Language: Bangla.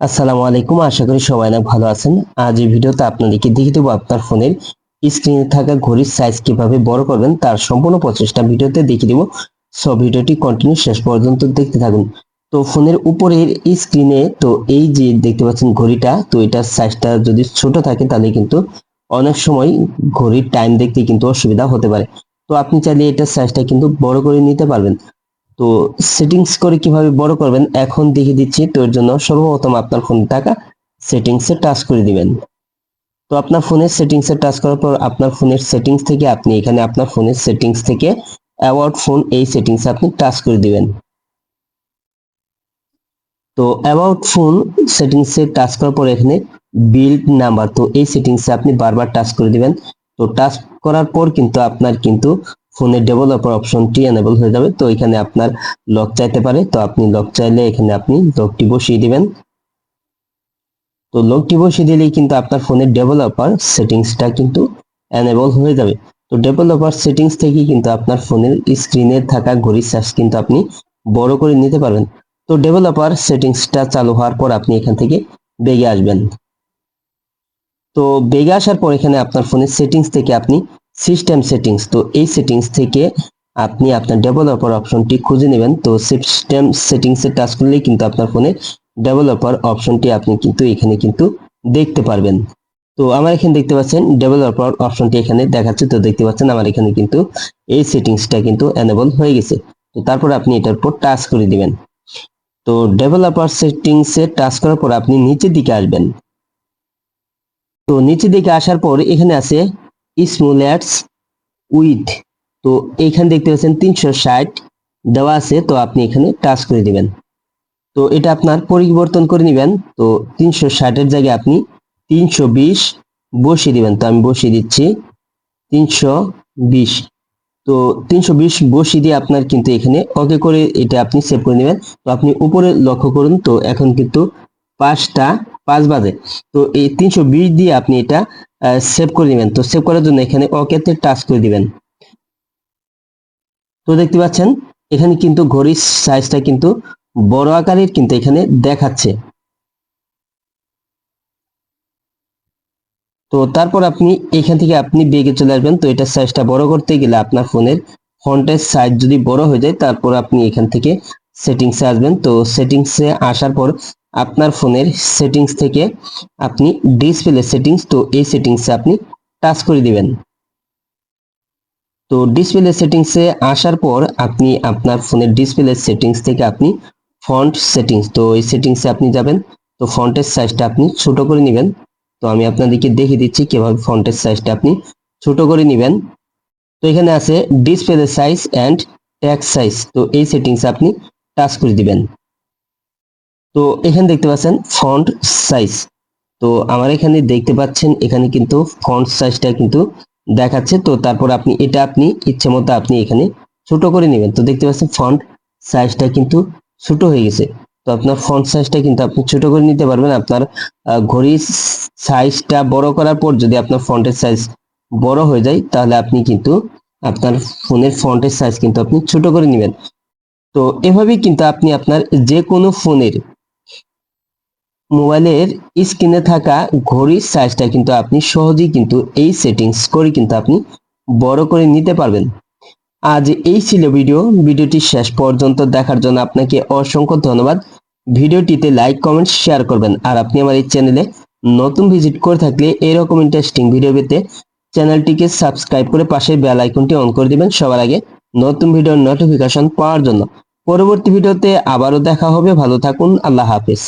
আসসালামু আলাইকুম, আশা করি সবাই অনেক ভালো আছেন। আজ এই ভিডিওতে আপনাদেরকে দেখিয়ে দেবো আপনার ফোনের স্ক্রিনে থাকা ঘড়ির সাইজ কিভাবে বড় করবেন তার সম্পূর্ণ প্রচেষ্টা ভিডিওতে দেখিয়ে দেবো। সব ভিডিওটি কন্টিনিউ শেষ পর্যন্ত দেখতে থাকুন। তো ফোনের উপরের স্ক্রিনে তো এই যে দেখতে পাচ্ছেন ঘড়িটা, তো এটার সাইজটা যদি ছোট থাকে তাহলে কিন্তু অনেক সময় ঘড়ির টাইম দেখতে কিন্তু অসুবিধা হতে পারে। তো আপনি চাইলে এটার সাইজটা কিন্তু বড় করে নিতে পারবেন। তো সেটিংস করে কিভাবে বড় করবেন এখন দেখিয়ে দিচ্ছি। তো এর জন্য সর্বপ্রথম আপনার ফোনে থাকা সেটিংসে টাচ করে দিবেন। তো আপনার ফোনের সেটিংসে টাচ করার পর আপনার ফোনের সেটিংস থেকে আপনি এখানে আপনার ফোনের সেটিংস থেকে অ্যাবাউট ফোন এই সেটিংসে আপনি টাচ করে দিবেন। তো অ্যাবাউট ফোন সেটিংসে টাচ করার পর এখানে বিল্ড নাম্বার, তো এই সেটিংসে আপনি বারবার টাচ করে দিবেন। তো টাচ করার পর কিন্তু আপনার কিন্তু ফোনের ডেভেলপার অপশনটি এনেবল হয়ে যাবে। তো এখানে আপনার লক চাইতে পারে, তো আপনি লক চাইলে এখানে আপনি লকটি বসিয়ে দিবেন। তো লকটি বসিয়ে দিলেই কিন্তু আপনার ফোনের ডেভেলপার সেটিংসটা কিন্তু এনেবল হয়ে যাবে। তো ডেভেলপার সেটিংস থেকে কিন্তু আপনার ফোনের স্ক্রিনে থাকা ঘড়ির সাইজ কিন্তু আপনি বড় করে নিতে পারবেন। তো ডেভেলপার সেটিংসটা চালু হওয়ার পর আপনি এখান থেকে বেগে আসবেন। তো বেগে আসার পর এখানে আপনার ফোনের সেটিংস থেকে আপনি সিস্টেম সেটিংস, তো এই সেটিংস থেকে আপনি আপনার ডেভেলপার অপশনটি খুঁজে নেবেন। তো সিস্টেম সেটিংসে টাচ করলেই কিন্তু আপনার ফোনে ডেভেলপার অপশনটি আপনি কিন্তু এখানে কিন্তু দেখতে পারবেন। তো আমার এখানে দেখতে পাচ্ছেন ডেভেলপার অপশনটি এখানে দেখাচ্ছে। তো দেখতে পাচ্ছেন আমার এখানে কিন্তু এই সেটিংসটা কিন্তু এনেবল হয়ে গেছে। তো তারপর আপনি এটার উপর টাচ করে দিবেন। তো ডেভেলপার সেটিংসে টাচ করার পর আপনি নিচের দিকে আসবেন। তো নিচের দিকে আসার পর এখানে আছে স্মুলেটস উইথ, তো এখানে দেখতে পাচ্ছেন 360 দেওয়া আছে। তো আপনি এখানে টাচ করে দিবেন। তো এটা আপনার পরিবর্তন করে নেবেন। তো 360 এর জায়গায় আপনি 320 বসিয়ে দিবেন। তো আমি বসিয়ে দিচ্ছি 320। তো 320 বসিয়ে দিয়ে আপনার কিন্তু এখানে ওকে করে এটা আপনি সেভ করে নেবেন। তো আপনি উপরে লক্ষ্য করুন, তো এখন কিন্তু 5টা 5 বাজে। তো এই 320 দিয়ে আপনি এটা সেভ করে নেবেন। তো সেভ করার জন্য এখানে ওকেতে টাচ করে দিবেন। তো দেখতে পাচ্ছেন এখানে কিন্তু ঘড়ির সাইজটা কিন্তু বড় আকারের কিন্তু এখানে দেখাচ্ছে। তো তারপর আপনি এখান থেকে আপনি বেগে চলে আসবেন। তো এটা সাইজটা বড় করতে গেলে আপনার ফোনের ফন্টের সাইজ যদি বড় হয়ে যায় তারপর আপনি এখান থেকে সেটিংসে আসবেন। তো সেটিংসে আসার পর আপনার ফোনের সেটিংস থেকে আপনি ডিসপ্লে সেটিংস, তো এই সেটিংসে আপনি টাচ করে দিবেন। তো ডিসপ্লে সেটিংসে আসার পর আপনি আপনার ফোনের ডিসপ্লে সেটিংস থেকে আপনি ফন্ট সেটিংস, তো এই সেটিংসে আপনি যাবেন। তো ফন্টের সাইজটা আপনি ছোট করে নেবেন। তো আমি আপনাদেরকে দেখিয়ে দিচ্ছি কিভাবে ফন্টের সাইজটা আপনি ছোট করে নেবেন। তো এখানে আছে display size and text size, তো এই সেটিংসে আপনি টাচ করে দিবেন। তো এখানে দেখতে পাচ্ছেন ফন্ট সাইজ, তো আমার এখানে দেখতে পাচ্ছেন এখানে কিন্তু ফন্ট সাইজটা কিন্তু দেখাচ্ছে। তো তারপর আপনি এটা আপনি ইচ্ছে মতো আপনি এখানে ছোট করে নেবেন। তো দেখতে পাচ্ছেন ফন্ট সাইজটা কিন্তু ছোট হয়ে গেছে। তো আপনার ফন্ট সাইজটা কিন্তু আপনি ছোট করে নিতে পারবেন। আপনার ঘড়ির সাইজটা বড় করার পর যদি আপনার ফন্টের সাইজ বড় হয়ে যায় তাহলে আপনি কিন্তু আপনার ফোনের ফন্টের সাইজ কিন্তু আপনি ছোট করে নেবেন। তো এভাবেই কিন্তু আপনি আপনার যে কোনো ফোনের মোবাইলের স্ক্রিনে থাকা ঘড়ির সাইজটা কিন্তু আপনি সহজেই কিন্তু এই সেটিংস করে কিন্তু আপনি বড় করে নিতে পারবেন। আজ এই ছিল ভিডিওটি শেষ পর্যন্ত দেখার জন্য আপনাকে অসংখ্য ধন্যবাদ। ভিডিওটিতে লাইক কমেন্ট শেয়ার করবেন। আর আপনি আমার এই চ্যানেলে নতুন ভিজিট করে থাকলে এরকম ইন্টারেস্টিং ভিডিও পেতে চ্যানেলটিকে সাবস্ক্রাইব করে পাশের বেল আইকনটি অন করে দিবেন সবার আগে নতুন ভিডিওর নোটিফিকেশন পাওয়ার জন্য। পরবর্তী ভিডিওতে আবারও দেখা হবে। ভালো থাকুন, আল্লাহ হাফেজ।